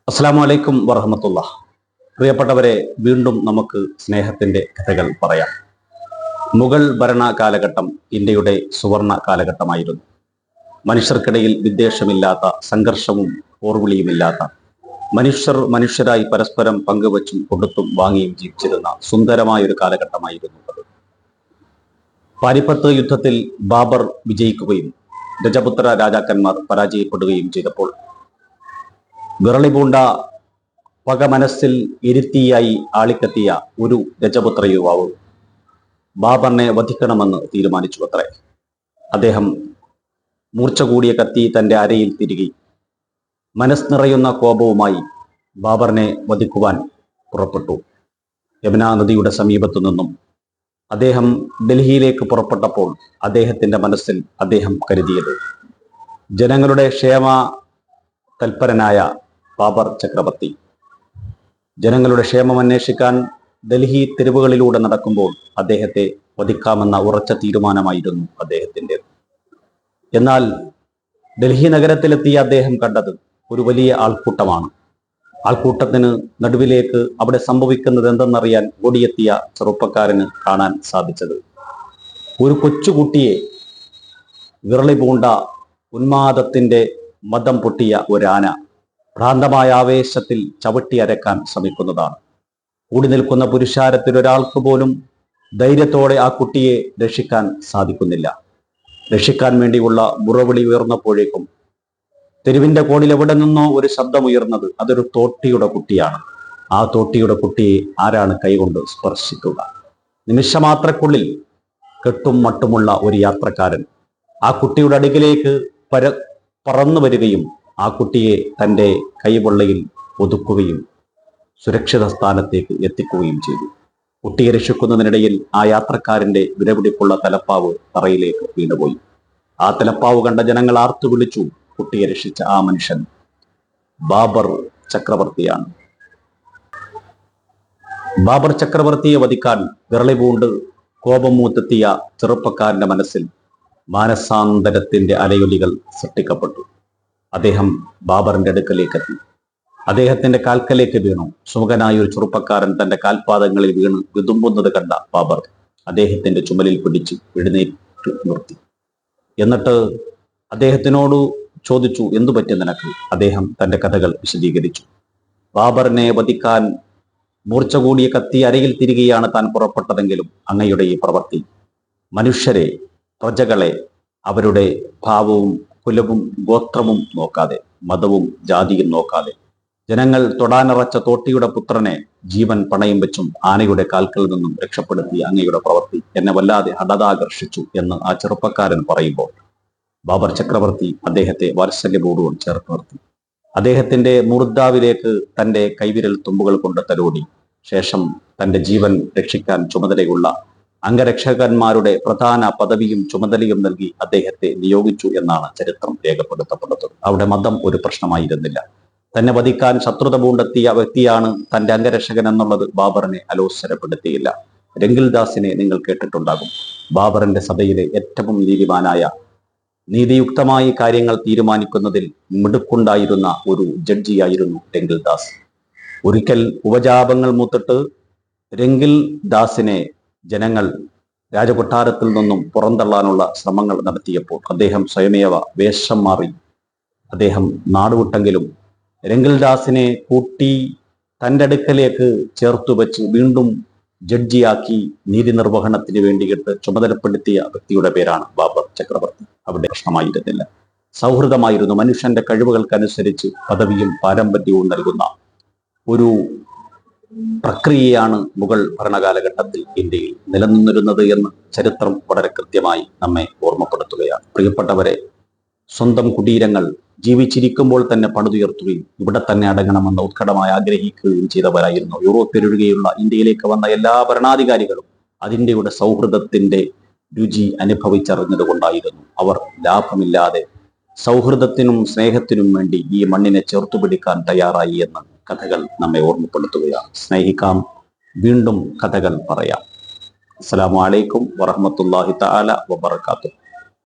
അസ്സലാമു അലൈക്കും വറഹ്മത്തുള്ളാഹ്. പ്രിയപ്പെട്ടവരെ, വീണ്ടും നമുക്ക് സ്നേഹത്തിന്റെ കഥകൾ പറയാം. മുഗൾ ഭരണ കാലഘട്ടം ഇന്ത്യയുടെ സുവർണ കാലഘട്ടമായിരുന്നു. മനുഷ്യർക്കിടയിൽ വിദ്വേഷമില്ലാത്ത, സംഘർഷവും പോർവിളിയുമില്ലാത്ത, മനുഷ്യരായി പരസ്പരം പങ്കുവച്ചും കൊടുത്തും വാങ്ങിയും ജീവിച്ചിരുന്ന സുന്ദരമായൊരു കാലഘട്ടമായിരുന്നു അത്. പാനിപ്പത്ത് യുദ്ധത്തിൽ ബാബർ വിജയിക്കുകയും രജപുത്ര രാജാക്കന്മാർ പരാജയപ്പെടുകയും ചെയ്തപ്പോൾ വിറളി പൂണ്ട പക മനസ്സിൽ ഇരുത്തിയായി ആളിക്കത്തിയ ഒരു രജപുത്ര യുവാവ് ബാബറിനെ വധിക്കണമെന്ന് തീരുമാനിച്ചു അത്രേ. അദ്ദേഹം മൂർച്ച കൂടിയ കത്തി തന്റെ അരയിൽ തിരികെ മനസ്സ് നിറയുന്ന കോപവുമായി ബാബറിനെ വധിക്കുവാൻ പുറപ്പെട്ടു. യമുനാ നദിയുടെ സമീപത്തു നിന്നും അദ്ദേഹം ഡൽഹിയിലേക്ക് പുറപ്പെട്ടപ്പോൾ അദ്ദേഹത്തിന്റെ മനസ്സിൽ അദ്ദേഹം കരുതിയത് ജനങ്ങളുടെ ക്ഷേമ തൽപരനായ ബാബർ ചക്രവർത്തി ജനങ്ങളുടെ ക്ഷേമം അന്വേഷിക്കാൻ ഡൽഹി തെരുവുകളിലൂടെ നടക്കുമ്പോൾ അദ്ദേഹത്തെ വധിക്കാമെന്ന ഉറച്ച തീരുമാനമായിരുന്നു അദ്ദേഹത്തിൻ്റെ. എന്നാൽ ഡൽഹി നഗരത്തിലെത്തിയ അദ്ദേഹം കണ്ടത് ഒരു വലിയ ആൾക്കൂട്ടമാണ്. ആൾക്കൂട്ടത്തിന് നടുവിലേക്ക് അവിടെ സംഭവിക്കുന്നത് എന്തെന്നറിയാൻ ഓടിയെത്തിയ ചെറുപ്പക്കാരന് കാണാൻ സാധിച്ചത് ഒരു കൊച്ചുകുട്ടിയെ വിറളി പൂണ്ട ഉന്മാദത്തിന്റെ മദം പൊട്ടിയ ഒരാന ഭ്രാന്തമായ ആവേശത്തിൽ ചവിട്ടി അരക്കാൻ ശ്രമിക്കുന്നതാണ്. കൂടി നിൽക്കുന്ന പുരുഷാരത്തിൽ ഒരാൾക്ക് പോലും ധൈര്യത്തോടെ ആ കുട്ടിയെ രക്ഷിക്കാൻ സാധിക്കുന്നില്ല. രക്ഷിക്കാൻ വേണ്ടിയുള്ള മുറവിളി ഉയർന്നപ്പോഴേക്കും തെരുവിന്റെ കോണിൽ എവിടെ നിന്നോ ഒരു ശബ്ദമുയർന്നത് അതൊരു തോട്ടിയുടെ കുട്ടിയാണ്. ആ തോട്ടിയുടെ കുട്ടിയെ ആരാണ് കൈകൊണ്ട് സ്പർശിക്കുക? നിമിഷമാത്രക്കുള്ളിൽ കെട്ടും മട്ടുമുള്ള ഒരു യാത്രക്കാരൻ ആ കുട്ടിയുടെ അടുക്കിലേക്ക് പറന്നു വരികയും ആ കുട്ടിയെ തൻ്റെ കൈവെള്ളയിൽ ഒതുക്കുകയും സുരക്ഷിത സ്ഥാനത്തേക്ക് എത്തിക്കുകയും ചെയ്തു. കുട്ടിയെ രക്ഷിക്കുന്നതിനിടയിൽ ആ യാത്രക്കാരന്റെ വിലപിടിപ്പുള്ള തലപ്പാവ് തറയിലേക്ക് വീണുപോയി. ആ തലപ്പാവ് കണ്ട ജനങ്ങൾ ആർത്തു വിളിച്ചു. കുട്ടിയെ രക്ഷിച്ച ആ മനുഷ്യൻ ബാബർ ചക്രവർത്തിയാണ്. ബാബർ ചക്രവർത്തിയെ വധിക്കാൻ വിറളി പൂണ്ട് കോപം മൂത്തെത്തിയ ചെറുപ്പക്കാരന്റെ മനസ്സിൽ മാനസാന്തരത്തിന്റെ അലയൊലികൾ സൃഷ്ടിക്കപ്പെട്ടു. അദ്ദേഹം ബാബറിന്റെ അടുക്കലേക്കെത്തി. അദ്ദേഹത്തിന്റെ കാൽക്കലേക്ക് വീണു. സുമുഖനായ ഒരു ചെറുപ്പക്കാരൻ തന്റെ കാൽപാദങ്ങളിൽ വീണ് വിതുമ്പുന്നത് കണ്ട ബാബർ അദ്ദേഹത്തിന്റെ ചുമലിൽ പിടിച്ച് എഴുന്നേറ്റ് നിർത്തി. എന്നിട്ട് അദ്ദേഹത്തിനോട് ചോദിച്ചു, എന്തു പറ്റി നിനക്ക്? അദ്ദേഹം തന്റെ കഥകൾ വിശദീകരിച്ചു. ബാബറിനെ വധിക്കാൻ മൂർച്ച കൂടിയ കത്തി അരയിൽ തിരികെയാണ് താൻ പുറപ്പെട്ടതെങ്കിലും അങ്ങയുടെ ഈ പ്രവൃത്തി മനുഷ്യരെ, പ്രജകളെ, അവരുടെ ഭാവവും കുലവും ഗോത്രവും നോക്കാതെ, മതവും ജാതിയും നോക്കാതെ, ജനങ്ങൾ തൊടാനിറച്ച തോട്ടിയുടെ പുത്രനെ ജീവൻ പണയം വെച്ചും ആനയുടെ കാൽക്കൽ നിന്നും രക്ഷപ്പെടുത്തിയ അങ്ങയുടെ പ്രവൃത്തി എന്നെ വല്ലാതെ ഹഠാതാകർഷിച്ചു എന്ന് ആ ചെറുപ്പക്കാരൻ പറയുമ്പോൾ ബാബർ ചക്രവർത്തി അദ്ദേഹത്തെ വാത്സല്യപൂർവ്വം ചേർത്ത് നിർത്തി. അദ്ദേഹത്തിന്റെ മൂർധാവിലേക്ക് തന്റെ കൈവിരൽ തുമ്പുകൾ കൊണ്ട് തലോടി. ശേഷം തന്റെ ജീവൻ രക്ഷിക്കാൻ ചുമതലയുള്ള അംഗരക്ഷകന്മാരുടെ പ്രധാന പദവിയും ചുമതലയും നൽകി അദ്ദേഹത്തെ നിയോഗിച്ചു എന്നാണ് ചരിത്രം രേഖപ്പെടുത്തപ്പെടുന്നത്. അവിടെ മതം ഒരു പ്രശ്നമായിരുന്നില്ല. തന്നെ വധിക്കാൻ ശത്രുത പൂണ്ടെത്തിയ വ്യക്തിയാണ് തന്റെ അംഗരക്ഷകൻ എന്നുള്ളത് ബാബറിനെ അലോസരപ്പെടുത്തിയില്ല. രംഗിൽദാസിനെ നിങ്ങൾ കേട്ടിട്ടുണ്ടാകും. ബാബറിന്റെ സഭയിലെ ഏറ്റവും നീതിമാനായ, നീതിയുക്തമായി കാര്യങ്ങൾ തീരുമാനിക്കുന്നതിൽ മിടുക്കുണ്ടായിരുന്ന ഒരു ജഡ്ജിയായിരുന്നു രംഗിൽദാസ്. ഒരിക്കൽ ഉപജാപങ്ങൾ മൂത്തിട്ട് രംഗിൽദാസിനെ ജനങ്ങൾ രാജകൊട്ടാരത്തിൽ നിന്നും പുറന്തള്ളാനുള്ള ശ്രമങ്ങൾ നടത്തിയപ്പോൾ അദ്ദേഹം സ്വയമേവ വേഷം മാറി അദ്ദേഹം നാടുവിട്ടെങ്കിലും രംഗിൽദാസിനെ കൂട്ടി തൻ്റെ അടുക്കലേക്ക് ചേർത്തു വെച്ച് വീണ്ടും ജഡ്ജിയാക്കി നീതി നിർവഹണത്തിന് വേണ്ടിയിട്ട് ചുമതലപ്പെടുത്തിയ വ്യക്തിയുടെ പേരാണ് ബാബർ ചക്രവർത്തി. അവിടെ പ്രശ്നമായിരുന്നില്ല, സൗഹൃദമായിരുന്നു. മനുഷ്യന്റെ കഴിവുകൾക്കനുസരിച്ച് പദവിയും പാരമ്പര്യവും നൽകുന്ന ഒരു പ്രക്രിയയാണ് മുഗൾ ഭരണകാലഘട്ടത്തിൽ ഇന്ത്യയിൽ നിലനിന്നിരുന്നത് എന്ന് ചരിത്രം വളരെ കൃത്യമായി നമ്മെ ഓർമ്മപ്പെടുത്തുകയാണ്. പ്രിയപ്പെട്ടവരെ, സ്വന്തം കുടീരങ്ങൾ ജീവിച്ചിരിക്കുമ്പോൾ തന്നെ പണിതുയർത്തുകയും ഇവിടെ തന്നെ അടങ്ങണമെന്ന് ഉത്കടമായി ആഗ്രഹിക്കുകയും ചെയ്തവരായിരുന്നു യൂറോപ്പിലൊഴികെയുള്ള ഇന്ത്യയിലേക്ക് വന്ന എല്ലാ ഭരണാധികാരികളും. അതിൻ്റെയുടെ സൗഹൃദത്തിന്റെ രുചി അനുഭവിച്ചറിഞ്ഞത് കൊണ്ടായിരുന്നു അവർ ലാഭമില്ലാതെ സൗഹൃദത്തിനും സ്നേഹത്തിനും വേണ്ടി ഈ മണ്ണിനെ ചേർത്തുപിടിക്കാൻ തയ്യാറായി എന്ന് കഥകൾ നമ്മെ ഓർമ്മപ്പെടുത്തുകയാണ്. സ്നേഹിക്കാം, വീണ്ടും കഥകൾ പറയാം. അസ്സലാമു അലൈക്കും വറഹ്മത്തുള്ളാഹി തആല വബറകാതുഹു.